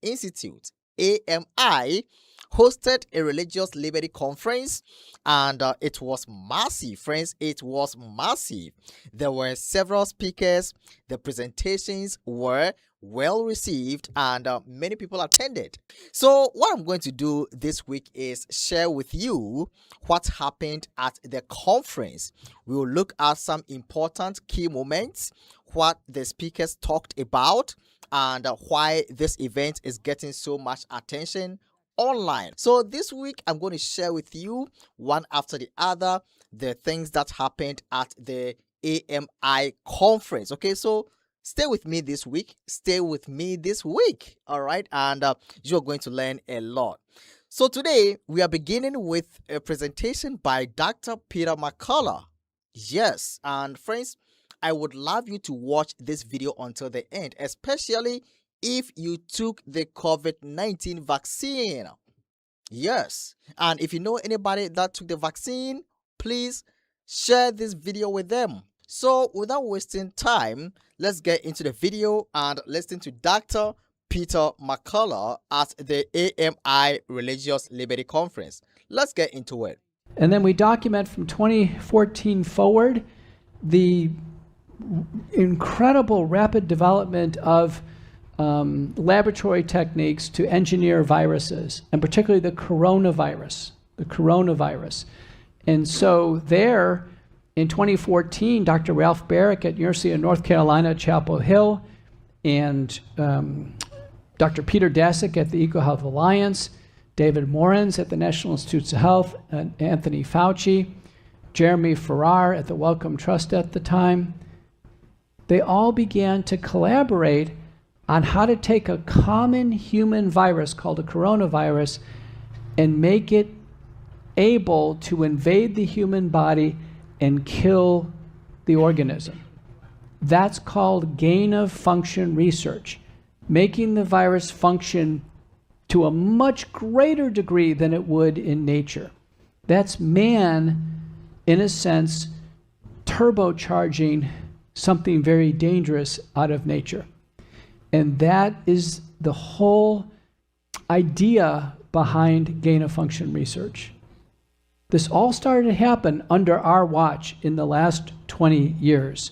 Institute, AMI, hosted a religious liberty conference, and it was massive, friends. It was massive. There were several speakers. The presentations were well received, and many people attended. So what I'm going to do this week is share with you what happened at the conference. We will look at some important key moments, what the speakers talked about, and why this event is getting so much attention online. So this week I'm going to share with you one after the other the things that happened at the AMI conference. Okay, so stay with me this week. Stay with me this week. All right, and you're going to learn a lot. So today we are beginning with a presentation by Dr. Peter Mccullough. Yes, and friends, I would love you to watch this video until the end, especially if you took the COVID-19 vaccine. Yes, and if you know anybody that took the vaccine, please share this video with them. So without wasting time, let's get into the video and listen to Dr. Peter Mccullough at the AMI Religious Liberty Conference. Let's get into it. And then we document from 2014 forward the incredible rapid development of laboratory techniques to engineer viruses, and particularly the coronavirus. And so there, in 2014, Dr. Ralph Barrick at University of North Carolina at Chapel Hill, and Dr. Peter Daszak at the EcoHealth Alliance, David Morens at the National Institutes of Health, and Anthony Fauci, Jeremy Farrar at the Wellcome Trust at the time, they all began to collaborate on how to take a common human virus called a coronavirus and make it able to invade the human body and kill the organism. That's called gain-of-function research, making the virus function to a much greater degree than it would in nature. That's man, in a sense, turbocharging something very dangerous out of nature. And that is the whole idea behind gain-of-function research. This all started to happen under our watch in the last 20 years.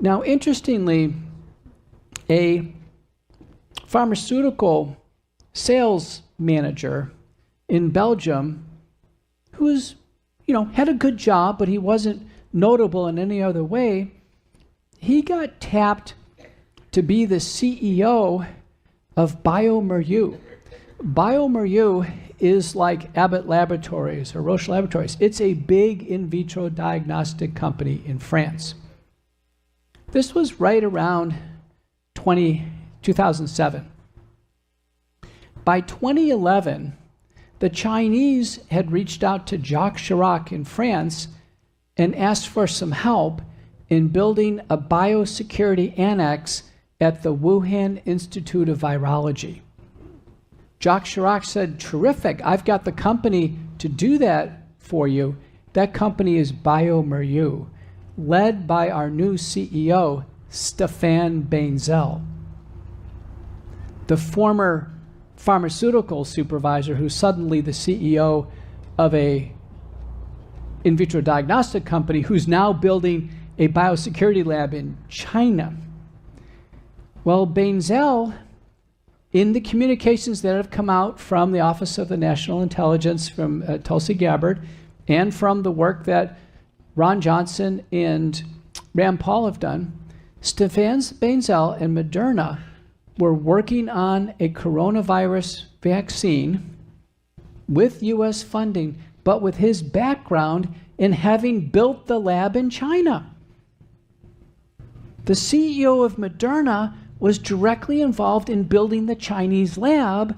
Now, interestingly, a pharmaceutical sales manager in Belgium who's, had a good job, but he wasn't notable in any other way, he got tapped to be the CEO of bioMérieux. bioMérieux is like Abbott Laboratories or Roche Laboratories. It's a big in vitro diagnostic company in France. This was right around 2007. By 2011, the Chinese had reached out to Jacques Chirac in France and asked for some help in building a biosecurity annex at the Wuhan Institute of Virology. Jacques Chirac said, terrific, I've got the company to do that for you. That company is bioMérieux, led by our new CEO, Stéphane Bainzel. The former pharmaceutical supervisor who's suddenly the CEO of a in vitro diagnostic company who's now building a biosecurity lab in China. Well, Bainzel, in the communications that have come out from the Office of the National Intelligence, from Tulsi Gabbard, and from the work that Ron Johnson and Rand Paul have done, Stéphane Bainzel and Moderna were working on a coronavirus vaccine with U.S. funding, but with his background in having built the lab in China. The CEO of Moderna was directly involved in building the Chinese lab,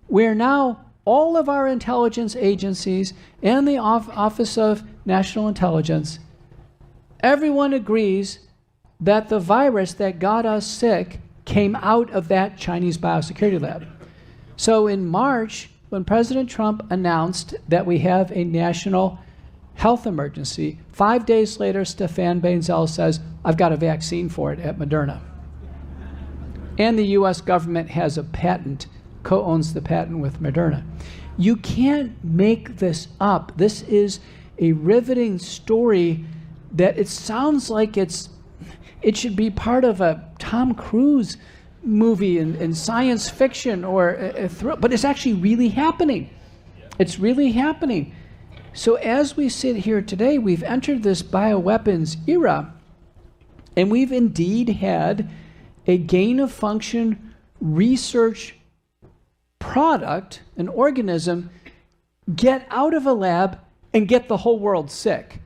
where now all of our intelligence agencies and the Office of National Intelligence, everyone agrees that the virus that got us sick came out of that Chinese biosecurity lab. So in March, when President Trump announced that we have a national health emergency, 5 days later, Stéphane Bainzel says, I've got a vaccine for it at Moderna. And the US government has a patent, co-owns the patent with Moderna. You can't make this up. This is a riveting story that it sounds like it should be part of a Tom Cruise movie in science fiction or a thrill, but it's actually really happening. It's really happening. So as we sit here today, we've entered this bioweapons era, and we've indeed had a gain-of-function research product, an organism, get out of a lab and get the whole world sick,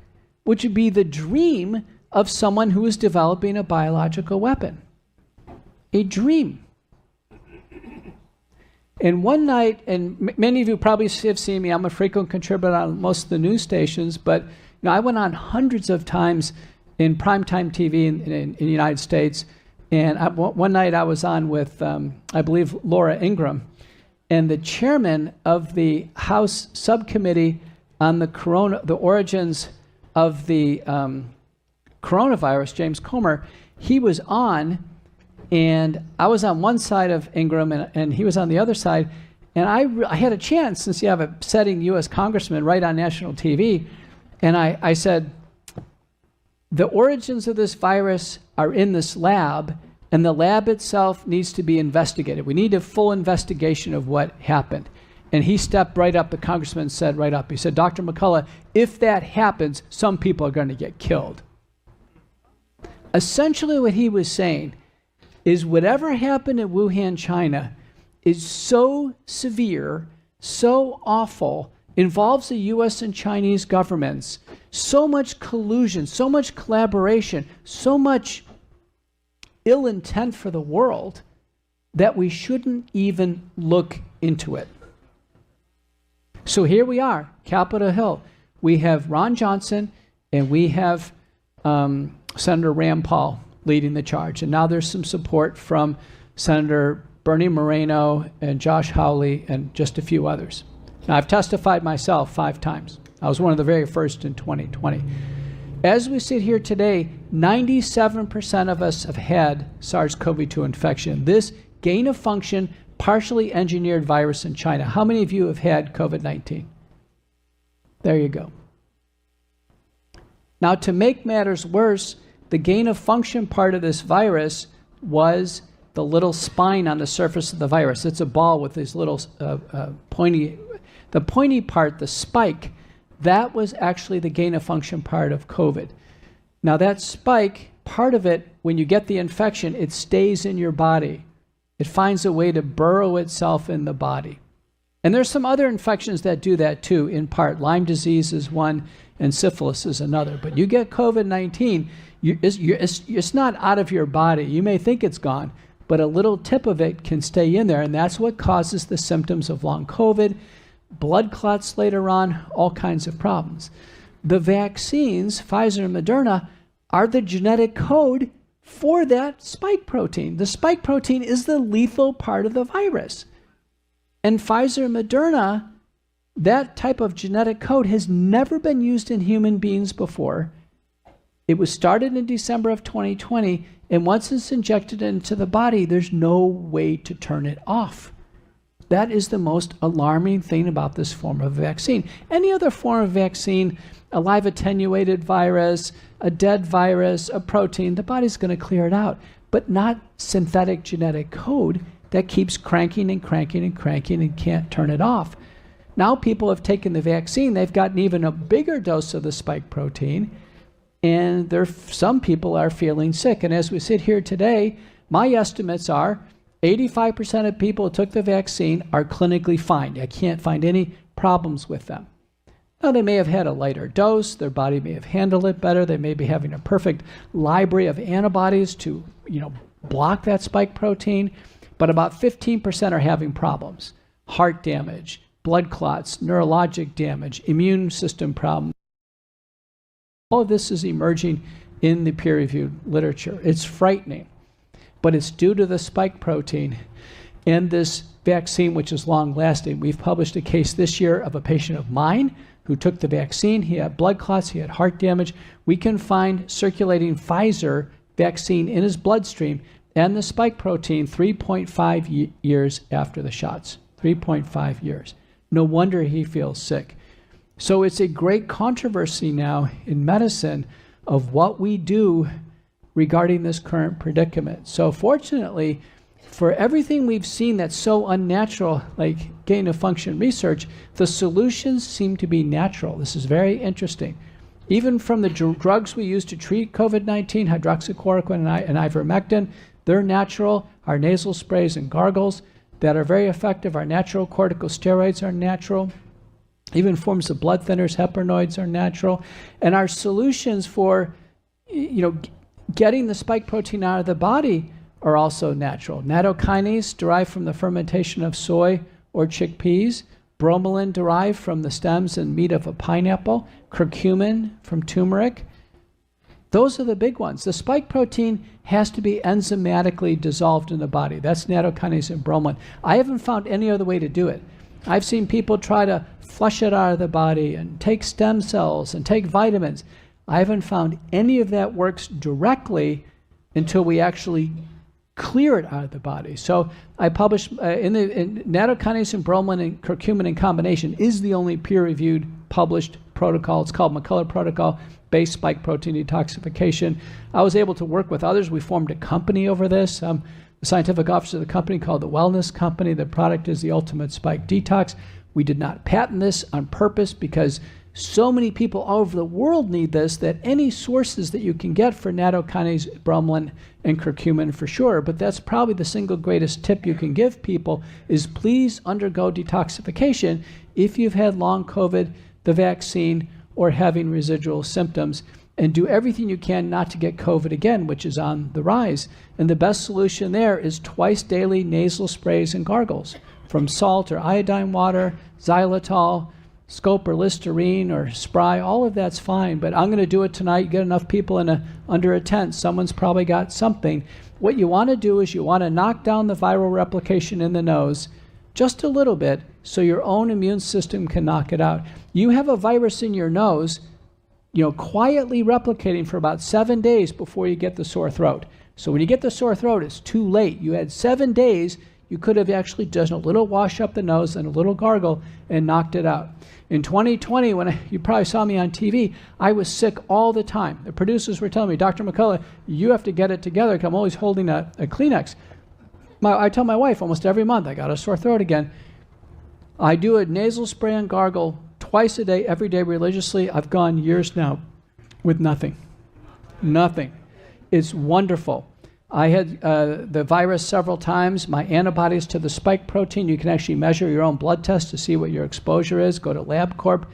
which would be the dream of someone who is developing a biological weapon. A dream. And one night, and many of you probably have seen me, I'm a frequent contributor on most of the news stations, but I went on hundreds of times in primetime TV in the United States. And one night I was on with, I believe, Laura Ingraham, and the chairman of the House subcommittee on the origins of the coronavirus, James Comer, he was on, and I was on one side of Ingram, and he was on the other side. And I had a chance, since you have a sitting U.S. congressman right on national TV, and I said, the origins of this virus are in this lab, and the lab itself needs to be investigated. We need a full investigation of what happened. And he stepped right up, the congressman said right up, he said, Dr. Mccullough, if that happens, some people are going to get killed. Essentially what he was saying is whatever happened in Wuhan, China, is so severe, so awful, involves the US and Chinese governments, so much collusion, so much collaboration, so much ill intent for the world, that we shouldn't even look into it. So here we are, Capitol Hill. We have Ron Johnson and we have Senator Rand Paul leading the charge. And now there's some support from Senator Bernie Moreno and Josh Hawley and just a few others. Now, I've testified myself 5 times. I was one of the very first in 2020. As we sit here today, 97% of us have had SARS-CoV-2 infection. This gain of function, partially engineered virus in China. How many of you have had COVID-19? There you go. Now, to make matters worse, the gain of function part of this virus was the little spine on the surface of the virus. It's a ball with these little pointy, the pointy part, the spike, that was actually the gain of function part of COVID. Now that spike, part of it, when you get the infection, it stays in your body. It finds a way to burrow itself in the body. And there's some other infections that do that too, in part. Lyme disease is one, and syphilis is another. But you get COVID-19, it's not out of your body. You may think it's gone, but a little tip of it can stay in there, and that's what causes the symptoms of long COVID, blood clots later on, all kinds of problems. The vaccines, Pfizer and Moderna, are the genetic code for that spike protein. The spike protein is the lethal part of the virus. And Pfizer and Moderna, that type of genetic code has never been used in human beings before. It was started in December of 2020, and once it's injected into the body, there's no way to turn it off. That is the most alarming thing about this form of vaccine. Any other form of vaccine, a live attenuated virus, a dead virus, a protein, the body's going to clear it out, but not synthetic genetic code that keeps cranking and cranking and cranking and can't turn it off. Now people have taken the vaccine, they've gotten even a bigger dose of the spike protein, and some people are feeling sick. And as we sit here today, my estimates are 85% of people who took the vaccine are clinically fine. I can't find any problems with them. Now, they may have had a lighter dose, their body may have handled it better, they may be having a perfect library of antibodies to, block that spike protein, but about 15% are having problems. Heart damage, blood clots, neurologic damage, immune system problems. All of this is emerging in the peer-reviewed literature. It's frightening, but it's due to the spike protein and this vaccine, which is long-lasting. We've published a case this year of a patient of mine who took the vaccine. He had blood clots, he had heart damage. We can find circulating Pfizer vaccine in his bloodstream, and the spike protein 3.5 years after the shots. 3.5 years. No wonder he feels sick. So it's a great controversy now in medicine of what we do regarding this current predicament. So fortunately, for everything we've seen that's so unnatural, like gain of function research, the solutions seem to be natural. This is very interesting. Even from the drugs we use to treat COVID-19, hydroxychloroquine and ivermectin, they're natural. Our nasal sprays and gargles that are very effective, our natural corticosteroids are natural. Even forms of blood thinners, heparinoids are natural. And our solutions for, getting the spike protein out of the body are also natural. Nattokinase derived from the fermentation of soy or chickpeas. Bromelain derived from the stems and meat of a pineapple. Curcumin from turmeric. Those are the big ones. The spike protein has to be enzymatically dissolved in the body. That's nattokinase and bromelain. I haven't found any other way to do it. I've seen people try to flush it out of the body and take stem cells and take vitamins. I haven't found any of that works directly until we actually clear it out of the body. So I published in nattokinase and bromelain and curcumin in combination is the only peer-reviewed published protocol. It's called Mccullough protocol, based spike protein detoxification. I was able to work with others. We formed a company over this. The scientific officer of the company called the Wellness Company. The product is the Ultimate Spike Detox. We did not patent this on purpose because so many people all over the world need this that any sources that you can get for nattokinase, bromelain, and curcumin for sure, but that's probably the single greatest tip you can give people is please undergo detoxification if you've had long COVID, the vaccine, or having residual symptoms, and do everything you can not to get COVID again, which is on the rise. And the best solution there is twice daily nasal sprays and gargles from salt or iodine water, xylitol, scope or Listerine or Spry, all of that's fine, but I'm going to do it tonight. You get enough people under a tent, someone's probably got something. What you want to do is you want to knock down the viral replication in the nose just a little bit so your own immune system can knock it out. You have a virus in your nose, quietly replicating for about 7 days before you get the sore throat. So when you get the sore throat, it's too late. You had 7 days. You could have actually done a little wash up the nose and a little gargle and knocked it out. In 2020, you probably saw me on TV, I was sick all the time. The producers were telling me, Dr. Mccullough, you have to get it together because I'm always holding a Kleenex. I tell my wife almost every month, I got a sore throat again. I do a nasal spray and gargle twice a day, every day religiously. I've gone years now with nothing. Nothing. It's wonderful. I had the virus several times. My antibodies to the spike protein, you can actually measure your own blood test to see what your exposure is. Go to LabCorp,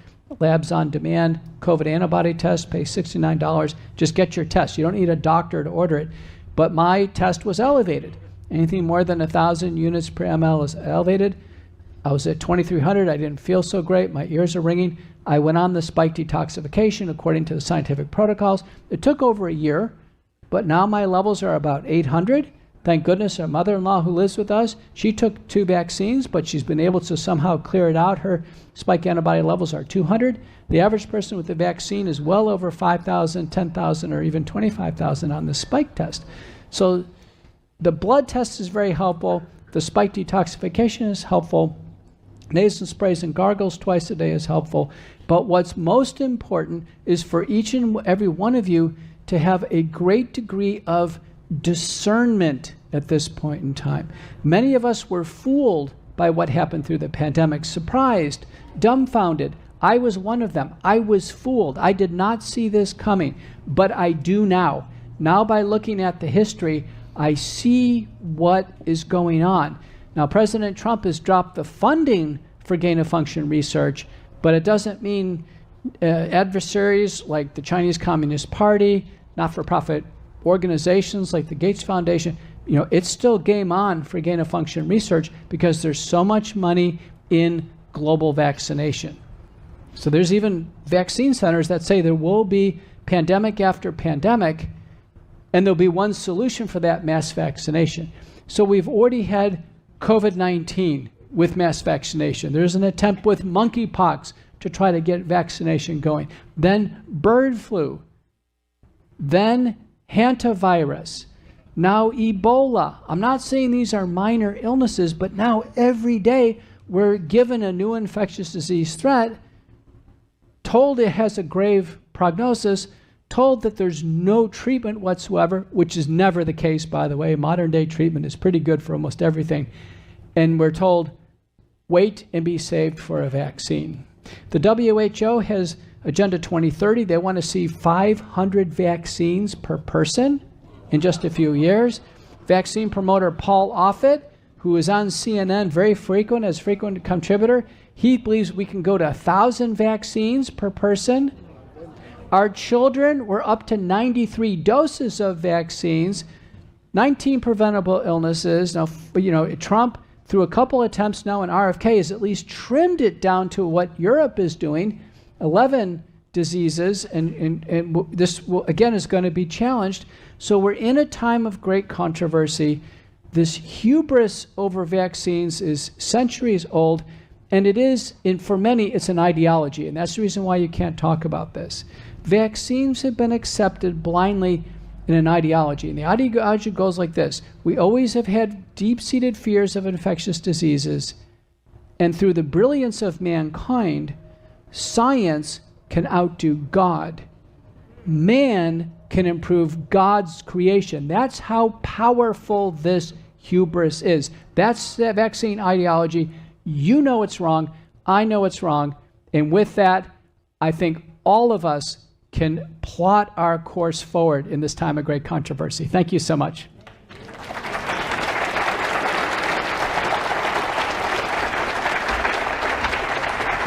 Labs on Demand, COVID antibody test, pay $69. Just get your test. You don't need a doctor to order it. But my test was elevated. Anything more than 1,000 units per ml is elevated. I was at 2,300. I didn't feel so great. My ears are ringing. I went on the spike detoxification according to the scientific protocols. It took over a year. But now my levels are about 800. Thank goodness our mother-in-law who lives with us, she took 2 vaccines, but she's been able to somehow clear it out. Her spike antibody levels are 200. The average person with the vaccine is well over 5,000, 10,000, or even 25,000 on the spike test. So the blood test is very helpful. The spike detoxification is helpful. Nasal sprays and gargles twice a day is helpful. But what's most important is for each and every one of you to have a great degree of discernment at this point in time. Many of us were fooled by what happened through the pandemic, surprised, dumbfounded. I was one of them. I was fooled. I did not see this coming, but I do now. Now by looking at the history, I see what is going on. Now, President Trump has dropped the funding for gain-of-function research, but it doesn't mean adversaries like the Chinese Communist Party, not-for-profit organizations like the Gates Foundation, it's still game on for gain-of-function research because there's so much money in global vaccination. So there's even vaccine centers that say there will be pandemic after pandemic, and there'll be one solution for that, mass vaccination. So we've already had COVID-19 with mass vaccination. There's an attempt with monkeypox to try to get vaccination going. Then bird flu. Then hantavirus. now Ebola. I'm not saying these are minor illnesses, but now every day we're given a new infectious disease threat, told it has a grave prognosis, told that there's no treatment whatsoever, which is never the case, by the way. Modern day treatment is pretty good for almost everything. And we're told, wait and be saved for a vaccine. The WHO has Agenda 2030. They want to see 500 vaccines per person in just a few years. Vaccine promoter Paul Offit, who is on CNN very frequent, as frequent contributor, he believes we can go to 1,000 vaccines per person. Our children were up to 93 doses of vaccines, 19 preventable illnesses. Now, Trump, through a couple attempts now in RFK, has at least trimmed it down to what Europe is doing, 11 diseases, and this will, again, is going to be challenged. So we're in a time of great controversy. This hubris over vaccines is centuries old, and it is, for many, it's an ideology, and that's the reason why you can't talk about this. Vaccines have been accepted blindly in an ideology, and the ideology goes like this. We always have had deep-seated fears of infectious diseases, and through the brilliance of mankind, science can outdo God. Man can improve God's creation. That's how powerful this hubris is. That's the vaccine ideology. You know it's wrong. I know it's wrong. And with that, I think all of us can plot our course forward in this time of great controversy. Thank you so much.